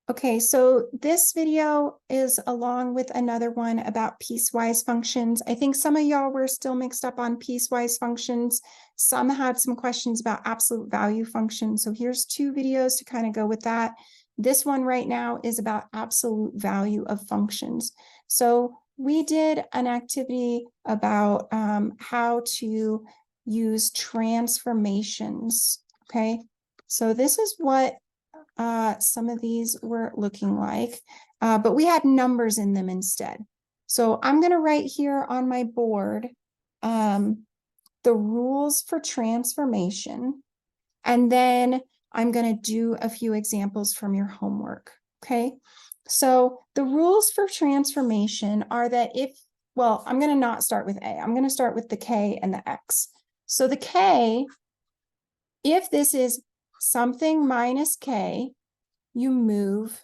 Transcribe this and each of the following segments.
Okay, so this video is along with another one about piecewise functions. I think some of y'all were still mixed up on piecewise functions. Some had some questions about absolute value functions. So here's two videos to kind of go with that. This one right now is about absolute value of functions. So we did an activity about how to use transformations, okay? So this is what some of these were looking like, but we had numbers in them instead. So I'm going to write here on my board the rules for transformation, and then I'm going to do a few examples from your homework. Okay, so the rules for transformation are that well, I'm going to not start with A. I'm going to start with the K and the X. So the K, if this is something minus K, you move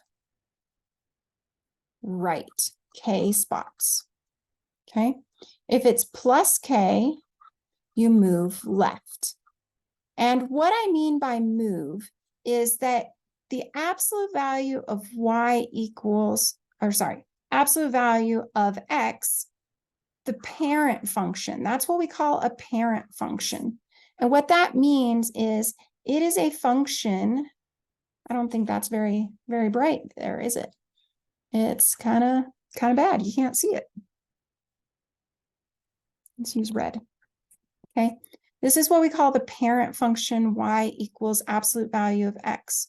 right, K spots, okay? If it's plus K, you move left. And what I mean by move is that the absolute value of Y equals, absolute value of X, the parent function, that's what we call a parent function. And what that means is it is a function. I don't think that's very, very bright there, is it? It's kind of bad. You can't see it. Let's use red. Okay. This is what we call the parent function Y equals absolute value of X.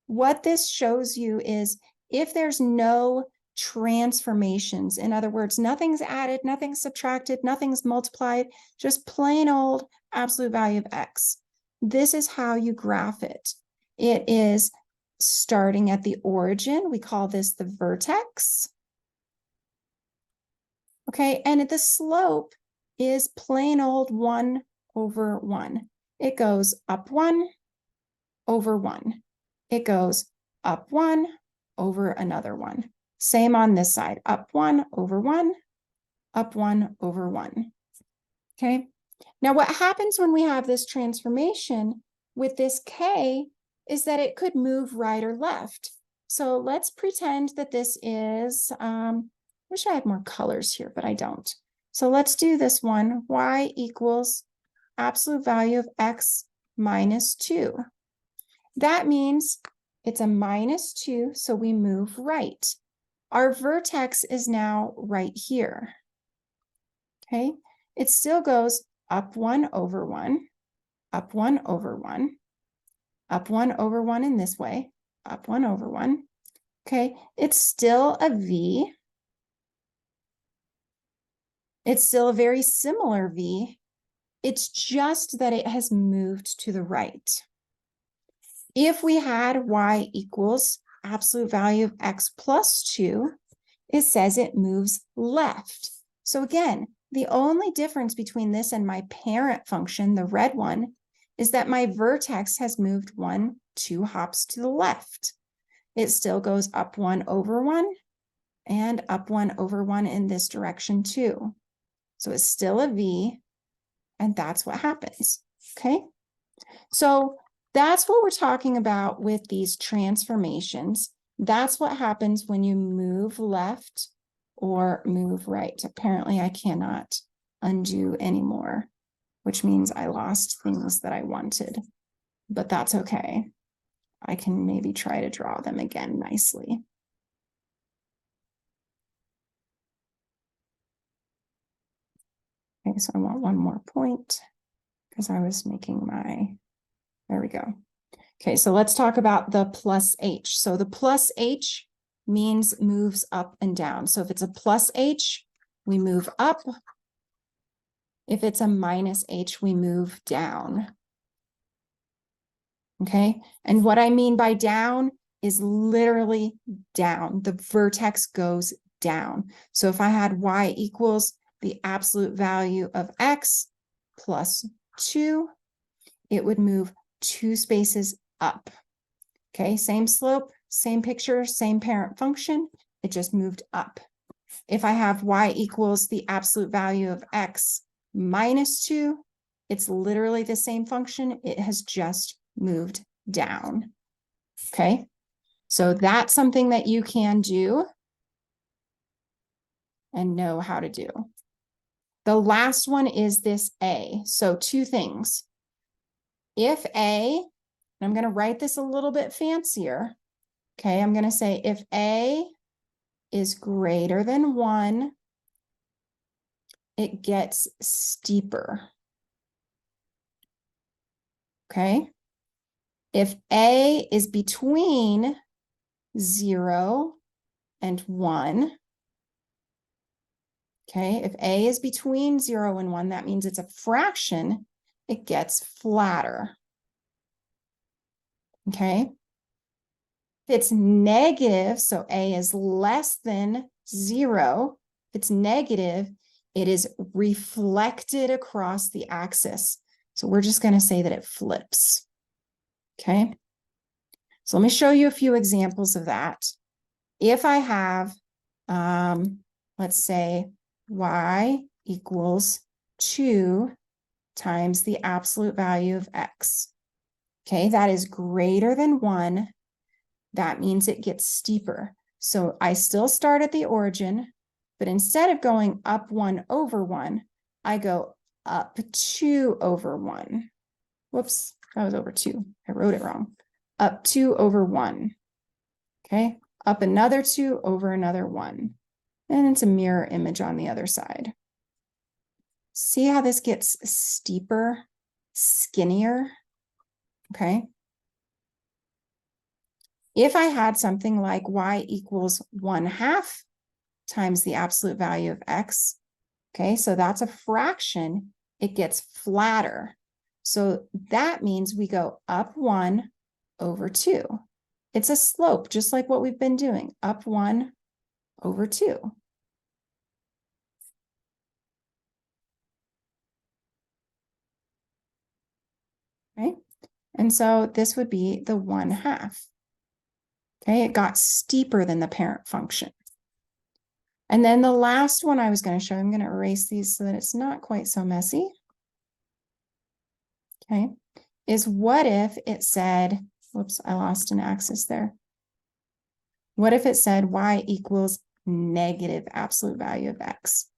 What this shows you is if there's no transformations, in other words, nothing's added, nothing's subtracted, nothing's multiplied, just plain old absolute value of X. This is how you graph it. It is starting at the origin. We call this the vertex. Okay, and the slope is plain old 1 over 1. It goes up 1 over 1. It goes up 1 over another 1. Same on this side, up 1 over 1, up 1 over 1. Okay, now what happens when we have this transformation with this K is that it could move right or left. So let's pretend that this is, wish I had more colors here, but I don't. So let's do this one, Y equals absolute value of X minus 2. That means it's a minus 2, so we move right. Our vertex is now right here. Okay, it still goes up 1 over 1, up 1 over 1, up 1 over 1 in this way, up 1 over 1. Okay, it's still a V. It's still a very similar V. It's just that it has moved to the right. If we had Y equals absolute value of X plus 2, it says it moves left. So again, the only difference between this and my parent function, the red one, is that my vertex has moved 2 hops to the left. It still goes up 1 over 1 and up 1 over 1 in this direction too. So it's still a V, and that's what happens, okay? So that's what we're talking about with these transformations. That's what happens when you move left or move right. Apparently, I cannot undo anymore, which means I lost things that I wanted, but that's okay. I can maybe try to draw them again nicely. Okay, so I want one more point because I was making my, there we go. Okay, so let's talk about the plus H. So the plus H means moves up and down. So if it's a plus H, we move up. If it's a minus H, we move down. Okay, and what I mean by down is literally down. The vertex goes down. So if I had Y equals the absolute value of X plus 2, it would move 2 spaces up. Okay, same slope, same picture, same parent function. It just moved up. If I have Y equals the absolute value of X minus 2, it's literally the same function. It has just moved down. Okay, So that's something that you can do and know how to do. The last one is this A. So two things. If A, I'm going to write this a little bit fancier. Okay, I'm going to say if A is greater than 1, it gets steeper. Okay. If A is between 0 and 1, okay, if A is between 0 and 1, that means it's a fraction, it gets flatter. Okay. If it's negative, so A is less than 0, if it's negative, it is reflected across the axis. So we're just going to say that it flips. Okay. So let me show you a few examples of that. If I have, let's say, y equals 2 times the absolute value of x. Okay, that is greater than 1. That means it gets steeper. So I still start at the origin, but instead of going up 1 over 1, I go up 2 over 1. Whoops, that was over 2. I wrote it wrong. Up 2 over 1. Okay, up another 2 over another 1. And it's a mirror image on the other side. See how this gets steeper, skinnier? Okay. If I had something like y equals 1/2 times the absolute value of x, okay, so that's a fraction, it gets flatter. So that means we go up 1 over 2. It's a slope, just like what we've been doing, up 1 over 2. Right? And so this would be the 1/2. Okay, it got steeper than the parent function. And then the last one I was going to show, I'm going to erase these so that it's not quite so messy. Okay, is what if it said, whoops, I lost an axis there. What if it said y equals negative absolute value of x?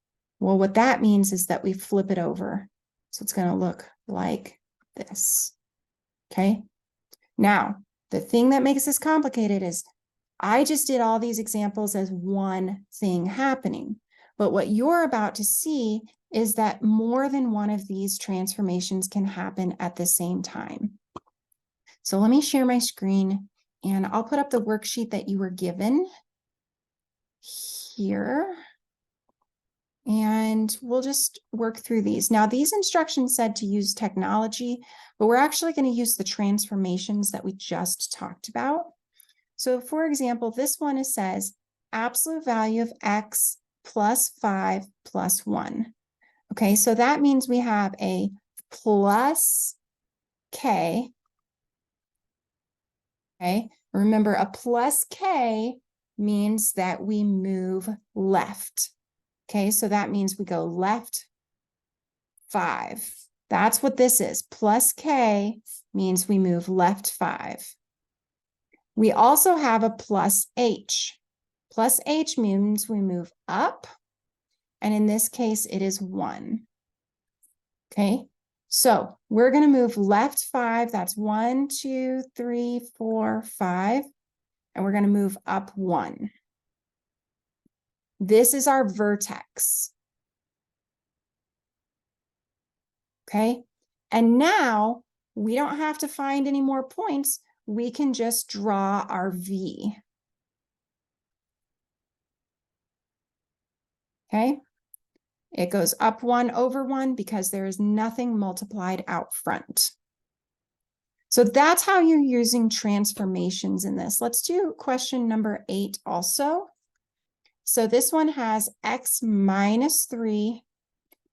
Well, what that means is that we flip it over. So it's going to look like this. Okay, now the thing that makes this complicated is I just did all these examples as one thing happening. But what you're about to see is that more than one of these transformations can happen at the same time. So let me share my screen and I'll put up the worksheet that you were given here. And we'll just work through these. Now, these instructions said to use technology, but we're actually going to use the transformations that we just talked about. So for example, this one says absolute value of x plus 5 plus 1. Okay, so that means we have a plus k. Okay, remember a plus k means that we move left. Okay, so that means we go left 5. That's what this is. Plus k means we move left 5. We also have a plus h. Plus h means we move up, and in this case, it is 1. Okay, so we're going to move left 5. That's 1, 2, 3, 4, 5, and we're going to move up 1. This is our vertex. Okay, and now we don't have to find any more points. We can just draw our V. Okay, it goes up 1 over 1 because there is nothing multiplied out front. So that's how you're using transformations in this. Let's do question number 8 also. So this one has x minus 3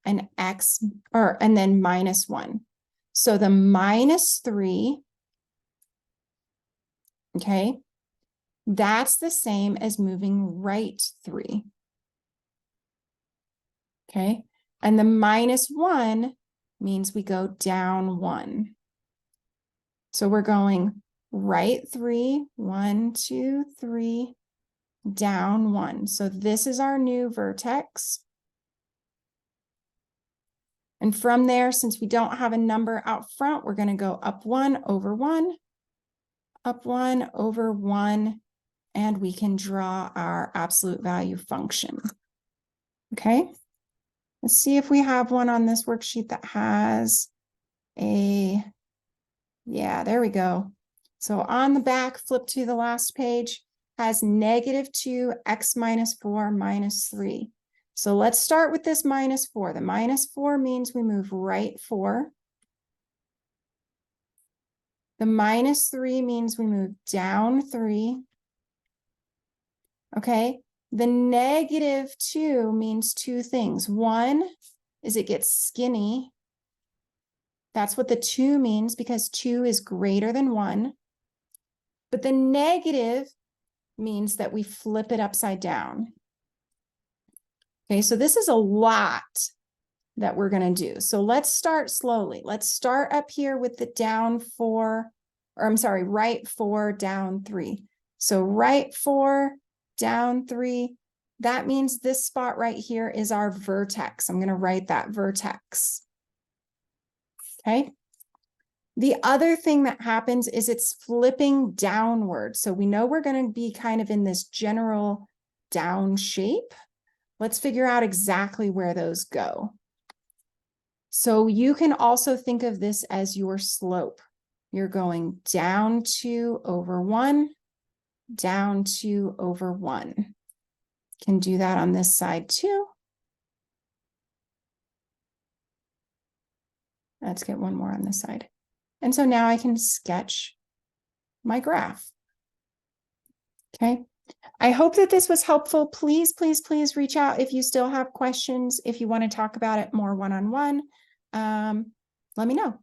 and and then minus 1. So the minus 3, okay, that's the same as moving right 3. Okay, and the minus 1 means we go down 1. So we're going right 3, 1, 2, 3, down 1. So this is our new vertex. And from there, since we don't have a number out front, we're going to go up 1 over 1, up 1 over 1, and we can draw our absolute value function. Okay, let's see if we have one on this worksheet that has a, yeah, there we go. So on the back, flip to the last page, has -2 x minus 4 minus 3. So let's start with this -4. The -4 means we move right 4. The -3 means we move down 3. Okay, the -2 means two things. One is it gets skinny. That's what the 2 means, because 2 is greater than 1. But the negative means that we flip it upside down. Okay, so this is a lot that we're going to do. So let's start slowly. Let's start up here with the down 4, or I'm sorry, right 4, down 3. So right 4, down 3, that means this spot right here is our vertex. I'm going to write that vertex. Okay. The other thing that happens is it's flipping downward. So we know we're going to be kind of in this general down shape. Let's figure out exactly where those go. So you can also think of this as your slope. You're going down 2 over 1, down 2 over 1. Can do that on this side too. Let's get one more on this side. And so now I can sketch my graph. Okay. I hope that this was helpful. Please, please, please reach out if you still have questions. If you want to talk about it more one-on-one, let me know.